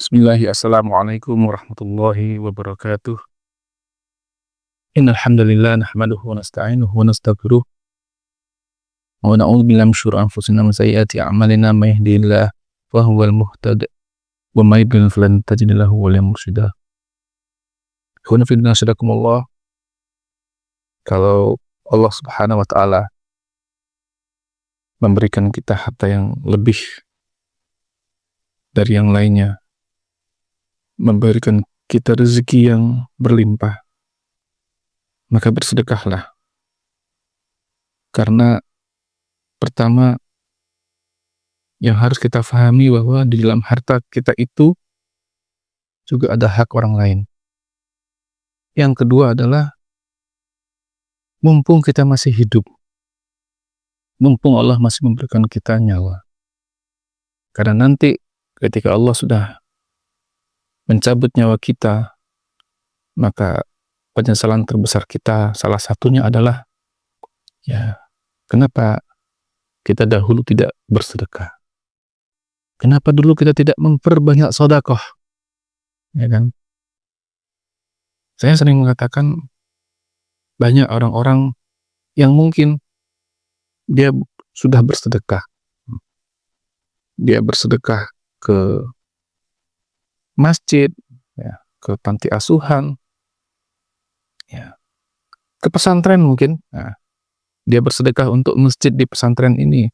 Assalamualaikum warahmatullahi wabarakatuh. Innal hamdalillah nahmaduhu wa nasta'inuhu wa nastaghfiruh wa na'udzu billahi min syururi anfusina wa sayyiati a'malina may yahdihillahu fa huwal muhtadi wa may yudlil falan tajida lahu waliyyan mursyida. Ikhwani fillah, nasyakumullah. Kalau Allah Subhanahu wa taala memberikan kita harta yang lebih dari yang lainnya, memberikan kita rezeki yang berlimpah, maka bersedekahlah. Karena pertama yang harus kita pahami bahwa di dalam harta kita itu juga ada hak orang lain. Yang kedua adalah mumpung kita masih hidup, mumpung Allah masih memberikan kita nyawa. Karena nanti ketika Allah sudah mencabut nyawa kita, maka penyesalan terbesar kita salah satunya adalah kenapa kita dahulu tidak bersedekah? Kenapa dulu kita tidak memperbanyak sedekah? Ya kan? Saya sering mengatakan banyak orang-orang yang mungkin dia sudah bersedekah. Dia bersedekah ke masjid, ke panti asuhan, ke pesantren mungkin. Dia bersedekah untuk masjid di pesantren ini,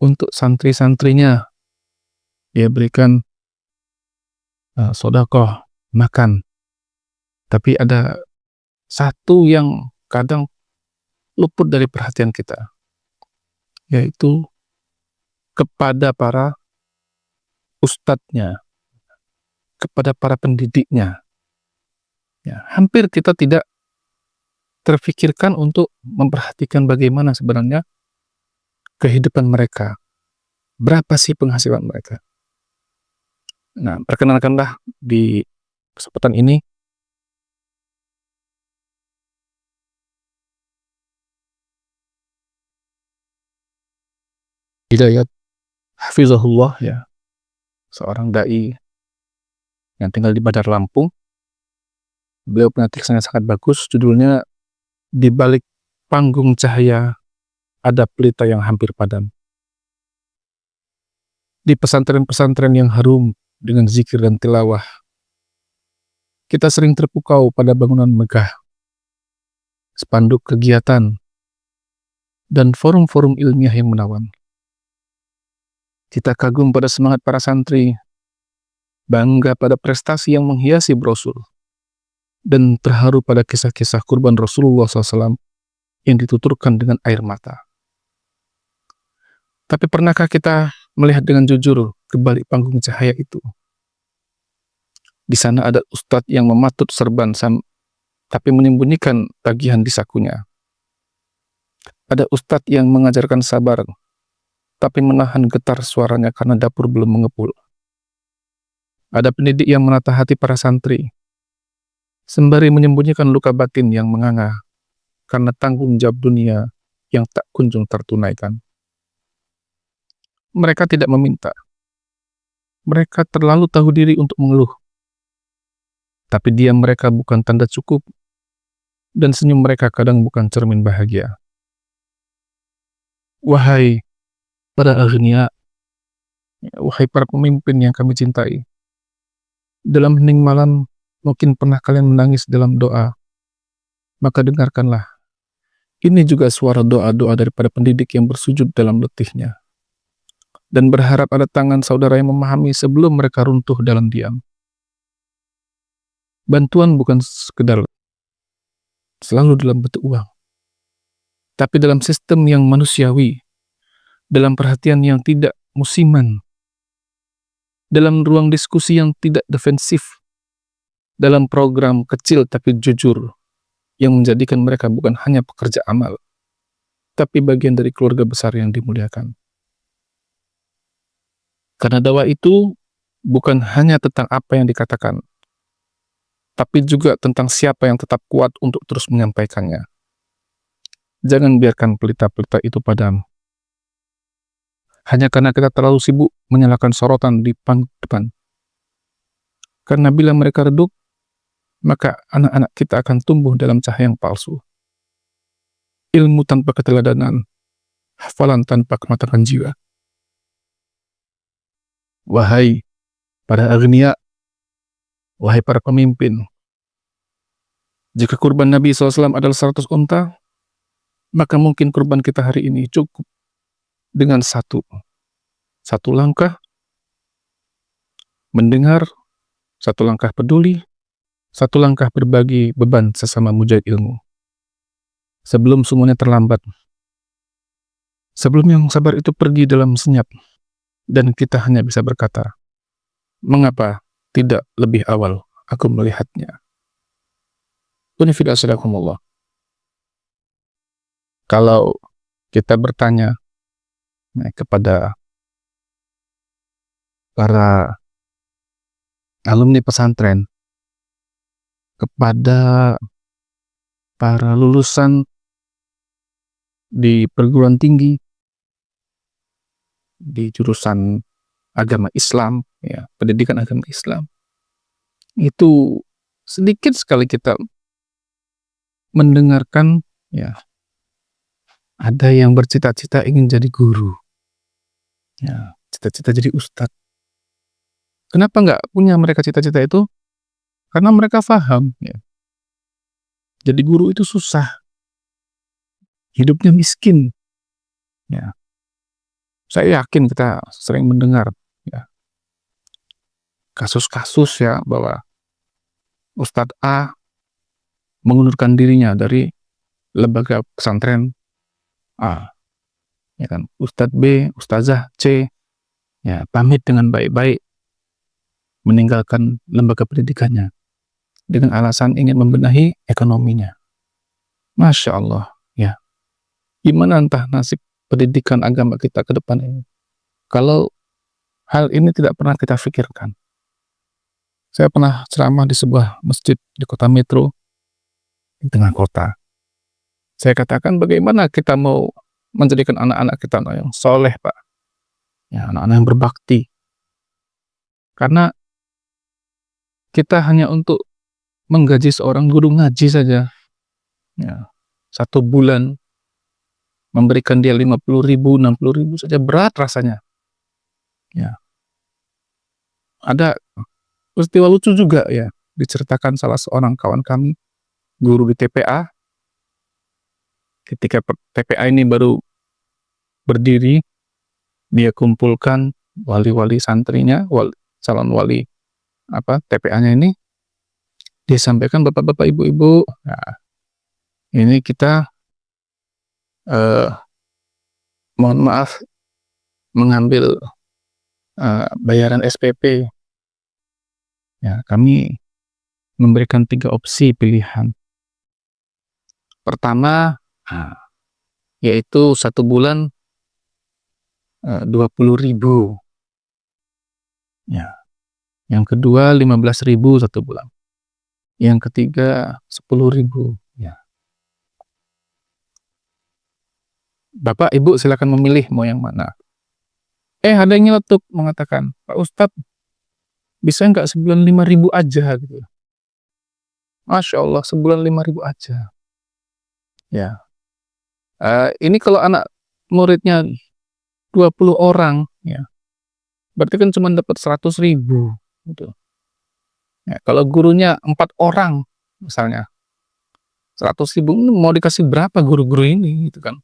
untuk santri-santrinya dia berikan sedekah makan. Tapi ada satu yang kadang luput dari perhatian kita, yaitu kepada para ustadznya, kepada para pendidiknya. Hampir kita tidak terfikirkan untuk memperhatikan bagaimana sebenarnya kehidupan mereka. Berapa sih penghasilan mereka? Nah, perkenalkanlah di kesempatan ini Hidayat Hafizahullah, seorang dai yang tinggal di Badar, Lampung. Beliau punya tulisannya sangat bagus, judulnya Di Balik Panggung Cahaya Ada Pelita Yang Hampir Padam. Di pesantren-pesantren yang harum dengan zikir dan tilawah, kita sering terpukau pada bangunan megah, spanduk kegiatan, dan forum-forum ilmiah yang menawan. Kita kagum pada semangat para santri, bangga pada prestasi yang menghiasi brosur, dan terharu pada kisah-kisah kurban Rasulullah SAW yang dituturkan dengan air mata. Tapi pernahkah kita melihat dengan jujur ke balik panggung cahaya itu? Di sana ada ustadz yang mematut serban tapi menyembunyikan tagihan di sakunya. Ada ustadz yang mengajarkan sabar tapi menahan getar suaranya karena dapur belum mengepul. Ada pendidik yang menata hati para santri sembari menyembunyikan luka batin yang menganga karena tanggung jawab dunia yang tak kunjung tertunaikan. Mereka tidak meminta. Mereka terlalu tahu diri untuk mengeluh. Tapi diam mereka bukan tanda cukup, dan senyum mereka kadang bukan cermin bahagia. Wahai para aghnia, wahai para pemimpin yang kami cintai, dalam hening malam mungkin pernah kalian menangis dalam doa. Maka dengarkanlah, ini juga suara doa-doa daripada pendidik yang bersujud dalam letihnya dan berharap ada tangan saudara yang memahami sebelum mereka runtuh dalam diam. Bantuan bukan sekedar selalu dalam bentuk uang, tapi dalam sistem yang manusiawi, dalam perhatian yang tidak musiman, dalam ruang diskusi yang tidak defensif, dalam program kecil tapi jujur yang menjadikan mereka bukan hanya pekerja amal, tapi bagian dari keluarga besar yang dimuliakan. Karena dakwah itu bukan hanya tentang apa yang dikatakan, tapi juga tentang siapa yang tetap kuat untuk terus menyampaikannya. Jangan biarkan pelita-pelita itu padam hanya karena kita terlalu sibuk menyalakan sorotan di panggung depan. Karena bila mereka redup, maka anak-anak kita akan tumbuh dalam cahaya yang palsu. Ilmu tanpa keteladanan, hafalan tanpa kematangan jiwa. Wahai para agniya, wahai para pemimpin, jika kurban Nabi SAW adalah 100 unta, maka mungkin kurban kita hari ini cukup dengan satu langkah mendengar, satu langkah peduli, satu langkah berbagi beban sesama mujahid ilmu. Sebelum semuanya terlambat, sebelum yang sabar itu pergi dalam senyap, dan kita hanya bisa berkata, mengapa tidak lebih awal aku melihatnya? Unifidasilakumullah. Kalau kita bertanya kepada para alumni pesantren, kepada para lulusan di perguruan tinggi, di jurusan agama Islam, ya, pendidikan agama Islam, itu sedikit sekali kita mendengarkan, ya, ada yang bercita-cita ingin jadi guru, ya, cita-cita jadi ustadz. Kenapa nggak punya mereka cita-cita itu? Karena mereka paham, ya, jadi guru itu susah, hidupnya miskin, ya. Saya yakin kita sering mendengar, ya, kasus-kasus, ya, bahwa Ustadz A mengundurkan dirinya dari lembaga pesantren A, ya kan, Ustadz B, Ustazah C, ya, pamit dengan baik-baik meninggalkan lembaga pendidikannya dengan alasan ingin membenahi ekonominya. Masya Allah, ya, gimana entah nasib pendidikan agama kita ke depan ini kalau hal ini tidak pernah kita pikirkan. Saya pernah ceramah di sebuah masjid di kota metro, di tengah kota. Saya katakan, bagaimana kita mau menjadikan anak-anak kita anak yang soleh, Pak, ya, anak-anak yang berbakti, karena kita hanya untuk menggaji seorang guru ngaji saja, ya, 1 bulan memberikan dia 50.000, 60.000 saja berat rasanya, ya. Ada peristiwa lucu juga, ya, diceritakan salah seorang kawan kami, guru di TPA. Ketika TPA ini baru berdiri, dia kumpulkan wali-wali santrinya, calon wali TPA-nya ini, dia sampaikan, bapak-bapak, ibu-ibu, nah, ini kita mohon maaf mengambil bayaran SPP, ya, kami memberikan 3 opsi pilihan. Pertama, yaitu 1 bulan 20.000, ya. Yang kedua 15.000 1 bulan. Yang ketiga 10.000, ya. Bapak Ibu silakan memilih mau yang mana. Ada yang nyeletuk mengatakan, Pak Ustadz, bisa nggak sebulan 5.000 aja gitu. Masya Allah, sebulan 5.000 aja. Ya. Ini kalau anak muridnya 20 orang, ya, berarti kan cuma dapat 100.000 gitu. Ya, kalau gurunya 4 orang misalnya, 100.000 mau dikasih berapa guru-guru ini gitu kan.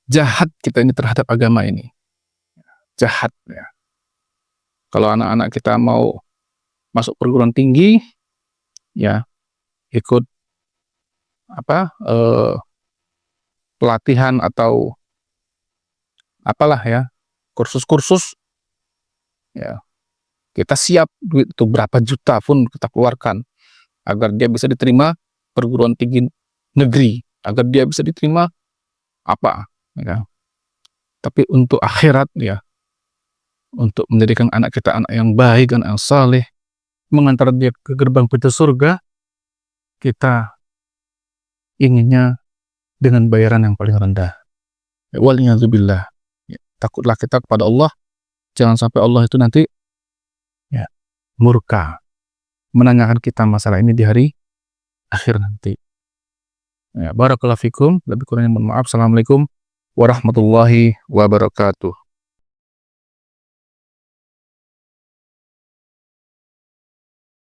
Jahat kita ini terhadap agama ini. Jahat, ya. Kalau anak-anak kita mau masuk perguruan tinggi, ya, ikut pelatihan atau apalah, ya, kursus-kursus, ya, kita siap duit itu berapa juta pun kita keluarkan agar dia bisa diterima perguruan tinggi negeri, agar dia bisa diterima ya. Tapi untuk akhirat, ya, untuk menjadikan anak kita anak yang baik, anak yang saleh, mengantar dia ke gerbang pintu surga, kita inginnya dengan bayaran yang paling rendah. Waliyadzubillah. Ya, takutlah kita kepada Allah, jangan sampai Allah itu nanti, ya, murka, menanyakan kita masalah ini di hari akhir nanti. Ya, barakallahu fikum, lebih kurangnya mohon maaf. Assalamualaikum warahmatullahi wabarakatuh.